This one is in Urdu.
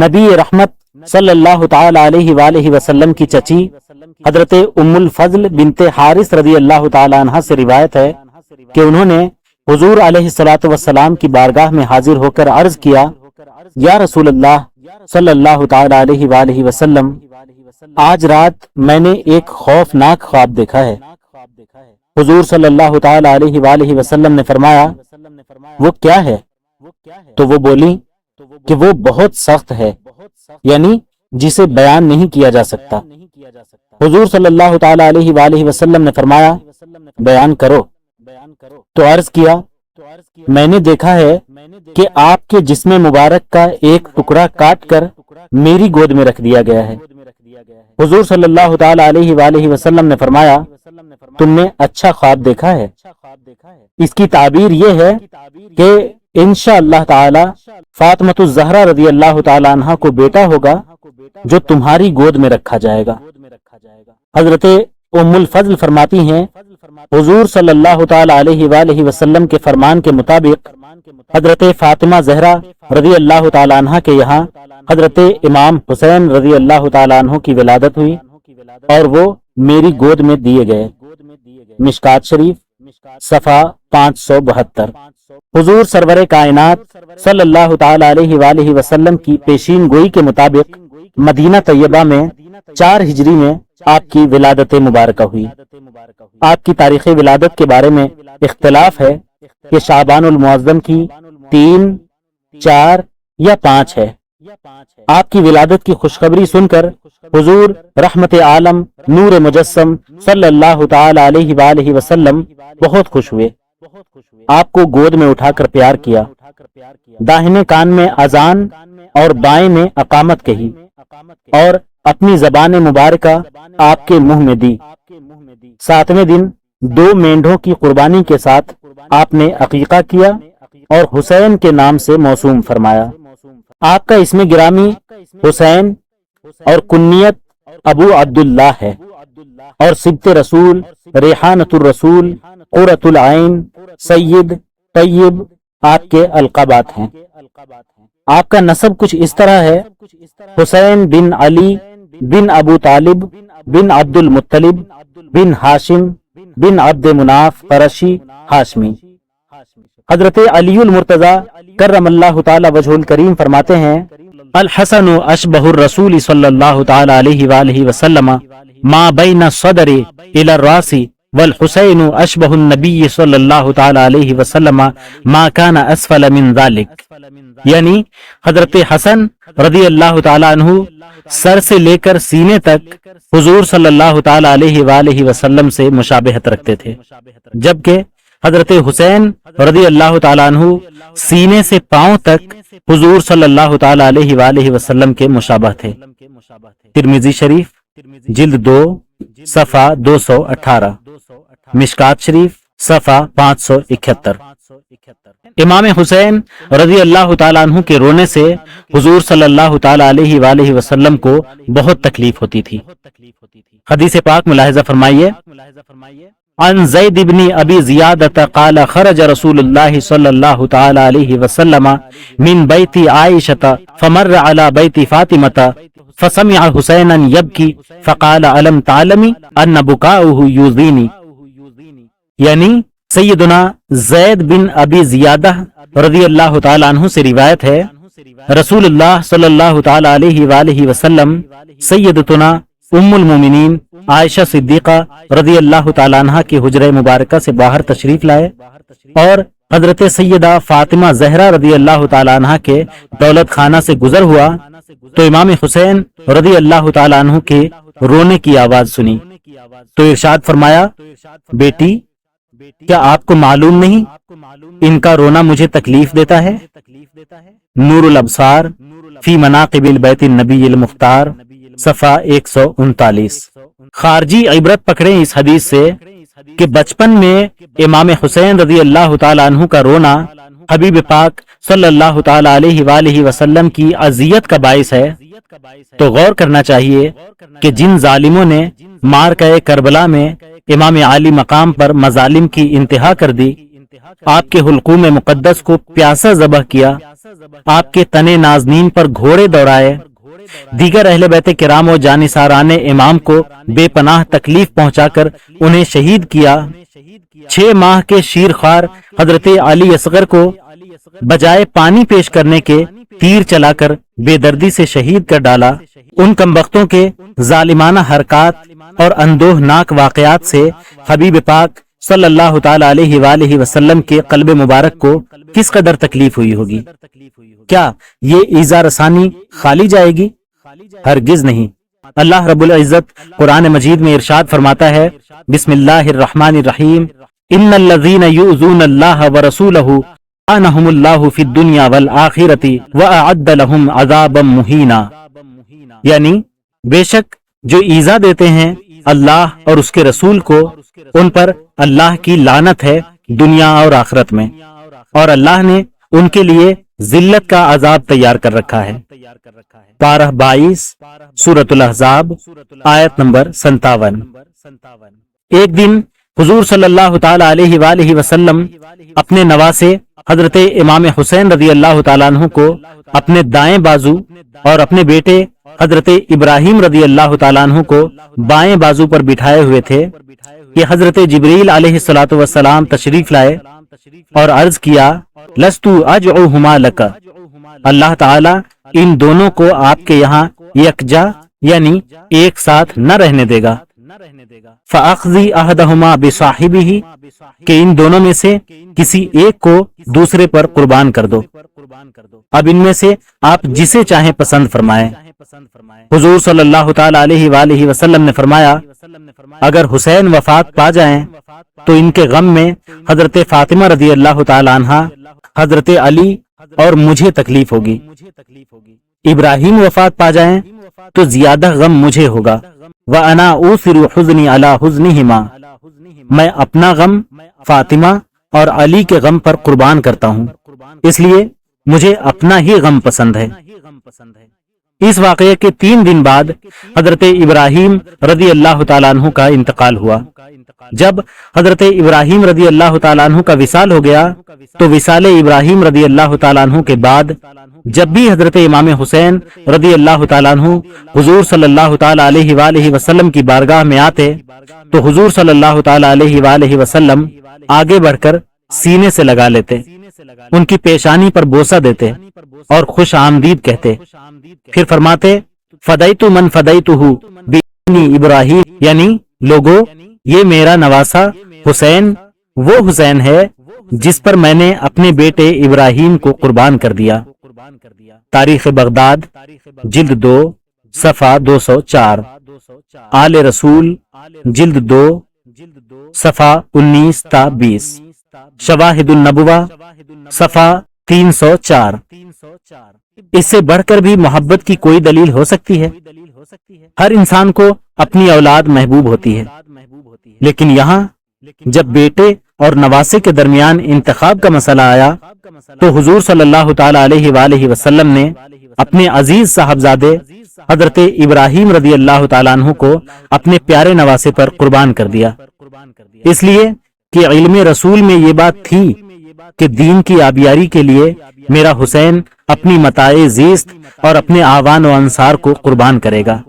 نبی رحمت صلی اللہ تعالی علیہ وآلہ وسلم کی چچی حضرت ام الفضل بنت حارث رضی اللہ تعالی عنہ سے روایت ہے کہ انہوں نے حضور علیہ الصلوۃ والسلام کی بارگاہ میں حاضر ہو کر عرض کیا، یا رسول اللہ صلی اللہ تعالی علیہ وآلہ وسلم، آج رات میں نے ایک خوفناک خواب دیکھا ہے۔ حضور صلی اللہ تعالی علیہ وآلہ وسلم نے فرمایا، وہ کیا ہے؟ تو وہ بولی کہ وہ بہت سخت ہے، یعنی جسے بیان نہیں کیا جا سکتا۔ حضور صلی اللہ تعالی علیہ وآلہ وسلم نے فرمایا، بیان کرو۔ تو عرض کیا، میں نے دیکھا ہے کہ آپ کے جسم مبارک کا ایک ٹکڑا کاٹ کر میری گود میں رکھ دیا گیا ہے۔ حضور صلی اللہ تعالی علیہ وآلہ وسلم نے فرمایا، تم نے اچھا خواب دیکھا ہے۔ اس کی تعبیر یہ ہے کہ انشاءاللہ تعالی فاطمۃ الزہرا رضی اللہ تعالی عنہ کو بیٹا ہوگا جو تمہاری گود میں رکھا جائے گا۔ حضرت ام الفضل فرماتی ہیں، حضور صلی اللہ تعالی علیہ وآلہ وسلم کے فرمان کے مطابق حضرت فاطمہ زہرا رضی اللہ تعالی عنہ کے یہاں حضرت امام حسین رضی اللہ تعالی عنہ کی ولادت ہوئی اور وہ میری گود میں دیے گئے۔ مشکات شریف صفحہ 572۔ حضور سرور کائنات صلی اللہ تعالی علیہ وآلہ وسلم کی پیشین گوئی کے مطابق مدینہ طیبہ میں 4 ہجری میں آپ کی ولادت مبارکہ ہوئی۔ آپ کی تاریخ ولادت کے بارے میں اختلاف ہے کہ شعبان المعظم کی 3، 4 یا 5 ہے۔ آپ کی ولادت کی خوشخبری سن کر حضور رحمت عالم نور مجسم صلی اللہ تعالی علیہ وآلہ وسلم بہت خوش ہوئے، آپ کو گود میں اٹھا کر پیار کیا، داہنے کان میں اذان اور بائیں میں اقامت کہی اور اپنی زبان مبارکہ آپ کے منہ میں دی۔ 7ویں دن 2 مینڈھوں کی قربانی کے ساتھ آپ نے عقیقہ کیا اور حسین کے نام سے موسوم فرمایا۔ آپ کا اسم گرامی حسین اور کنیت ابو عبداللہ ہے اور سبط رسول، ریحانۃ الرسول، قرۃ العین، سید، طیب آپ کے القابات ہیں۔ آپ کا نسب کچھ اس طرح ہے، حسین بن علی بن ابو طالب بن عبد المطلب بن ہاشم بن عبد مناف قرشی ہاشمی۔ حضرت علی المرتضیٰ کرم اللہ تعالی وجہ الکریم فرماتے ہیں، الحسن اشبہ الرسول صلی اللہ تعالی علیہ وآلہ وسلم ما بین الصدر الی الراس والحسین اشبہ النبی صلی اللہ تعالی علیہ وسلم ما کان اسفل من ذلک، یعنی حضرت حسن رضی اللہ تعالی عنہ سر سے لے کر سینے تک حضور صلی اللہ تعالی علیہ وآلہ وسلم سے مشابہت رکھتے تھے، جبکہ حضرت حسین رضی اللہ تعالی عنہ سینے سے پاؤں تک حضور صلی اللہ تعالی علیہ وآلہ وسلم کے مشابہ تھے۔ ترمذی شریف جلد 2 صفحہ 218، مشکات شریف صفحہ 571۔ امام حسین رضی اللہ تعالیٰ عنہ کے رونے سے حضور صلی اللہ تعالیٰ علیہ وآلہ وسلم کو بہت تکلیف ہوتی تھی۔ حدیث پاک ملاحظہ فرمائیے، عن زید بن ابی زیادۃ قال خرج رسول اللہ صلی اللہ تعالی علیہ وسلم من بیت عائشہ فمر علی بیت فاطمہ فسمع حسینا یبکی فقال الم تعلمی ان بکاؤہ یؤذینی، یعنی سیدنا زید بن ابی زیادہ رضی اللہ تعالی عنہ سے روایت ہے، رسول اللہ صلی اللہ تعالی علیہ وآلہ وسلم سیدتنا ام المومنین عائشہ صدیقہ رضی اللہ تعالی عنہ کے حجرہ مبارکہ سے باہر تشریف لائے اور حضرت سیدہ فاطمہ زہرا رضی اللہ تعالی عنہ کے دولت خانہ سے گزر ہوا تو امام حسین رضی اللہ تعالی عنہ کے رونے کی آواز سنی تو ارشاد فرمایا، بیٹی کیا آپ کو معلوم نہیں ان کا رونا مجھے تکلیف دیتا ہے؟ نور الابصار فی مناقب البیت النبی المختار صفحہ 139۔ خارجی عبرت پکڑیں اس حدیث سے کہ بچپن میں امام حسین رضی اللہ تعالی عنہ کا رونا حبیب پاک صلی اللہ تعالی علیہ وآلہ وسلم کی اذیت کا باعث ہے، تو غور کرنا چاہیے کہ جن ظالموں نے مارکہ کربلا میں امام عالی مقام پر مظالم کی انتہا کر دی آپ کے حلقوم مقدس کو پیاسا ذبح کیا، آپ کے تنے نازنین پر گھوڑے دوڑائے، دیگر اہل بیت کرام و جانثاران امام کو بے پناہ تکلیف پہنچا کر انہیں شہید کیا، 6 ماہ کے شیرخوار حضرت علی اصغر کو بجائے پانی پیش کرنے کے تیر چلا کر بے دردی سے شہید کر ڈالا۔ ان کمبختوں کے ظالمانہ حرکات اور اندوہناک واقعات سے حبیب پاک صلی اللہ تعالی علیہ وآلہ وسلم کے قلب مبارک کو کس قدر تکلیف ہوئی ہوگی؟ کیا یہ ایذا رسانی خالی جائے گی؟ ہرگز نہیں۔ اللہ رب العزت قرآن مجید میں ارشاد فرماتا ہے، بسم اللہ الرحمن الرحیم، ان الذین یؤذون اللہ ورسولہ لعنہم اللہ فی الدنیا والآخرۃ واعد لہم عذابا مہینا، یعنی بے شک جو ایذا دیتے ہیں اللہ اور اس کے رسول کو، ان پر اللہ کی لعنت ہے دنیا اور آخرت میں، اور اللہ نے ان کے لیے ذلت کا عذاب تیار کر رکھا ہے۔ پارہ 22 سورۃ الاحزاب آیت نمبر 57۔ ایک دن حضور صلی اللہ تعالی علیہ وآلہ وسلم اپنے نواسے حضرت امام حسین رضی اللہ تعالیٰ عنہ کو اپنے دائیں بازو اور اپنے بیٹے حضرت ابراہیم رضی اللہ تعالیٰ عنہ کو بائیں بازو پر بٹھائے ہوئے تھے کہ حضرت جبریل علیہ الصلوۃ والسلام تشریف لائے اور عرض کیا، لست اجعوہما لک، اللہ تعالی ان دونوں کو آپ کے یہاں یکجا یعنی ایک ساتھ نہ رہنے دے گا، فاخذی احدہما بصاحبہ، کہ ان دونوں میں سے کسی ایک کو دوسرے پر قربان کر دو، اب ان میں سے آپ جسے چاہیں پسند فرمائیں۔ حضور صلی اللہ تعالی علیہ وآلہ وسلم نے فرمایا، اگر حسین وفات پا جائیں تو ان کے غم میں حضرت فاطمہ رضی اللہ تعالی عنہا، حضرت علی اور مجھے تکلیف ہوگی، ابراہیم وفات پا جائیں تو زیادہ غم مجھے ہوگا، وَأَنَا أُوثِرُ حُزْنِي عَلَى حُزْنِهِمَا، میں اپنا غم فاطمہ اور علی کے غم پر قربان کرتا ہوں، اس لیے مجھے اپنا ہی غم پسند ہے۔ اس واقعے کے 3 دن بعد حضرت ابراہیم رضی اللہ تعالیٰ عنہ کا انتقال ہوا۔ جب حضرت ابراہیم رضی اللہ تعالیٰ عنہ کا وصال ہو گیا تو وصال ابراہیم رضی اللہ تعالیٰ عنہ کے بعد جب بھی حضرت امام حسین رضی اللہ تعالیٰ عنہ حضور صلی اللہ تعالیٰ علیہ وآلہ وسلم کی بارگاہ میں آتے تو حضور صلی اللہ تعالیٰ علیہ وآلہ وسلم آگے بڑھ کر سینے سے لگا لیتے، ان کی پیشانی پر بوسہ دیتے اور خوش آمدید کہتے، پھر فرماتے، فدیت من فدیتہ بابنی ابراہیم، یعنی لوگو یہ میرا نواسا حسین وہ حسین ہے جس پر میں نے اپنے بیٹے ابراہیم کو قربان کر دیا۔ تاریخ بغداد جلد 2 صفحہ 204، آل رسول جلد 2 صفحہ 19 تا 20، شواہد النبوہ صفحہ 304۔ اس سے بڑھ کر بھی محبت کی کوئی دلیل ہو سکتی ہے؟ ہر انسان کو اپنی اولاد محبوب ہوتی ہے، لیکن یہاں جب بیٹے اور نواسے کے درمیان انتخاب کا مسئلہ آیا تو حضور صلی اللہ تعالی علیہ وآلہ وسلم نے اپنے عزیز صاحبزادے حضرت ابراہیم رضی اللہ تعالیٰ عنہ کو اپنے پیارے نواسے پر قربان کر دیا، اس لیے کہ علم رسول میں یہ بات تھی کہ دین کی آبیاری کے لیے میرا حسین اپنی متاع زیست اور اپنے آوان و انصار کو قربان کرے گا۔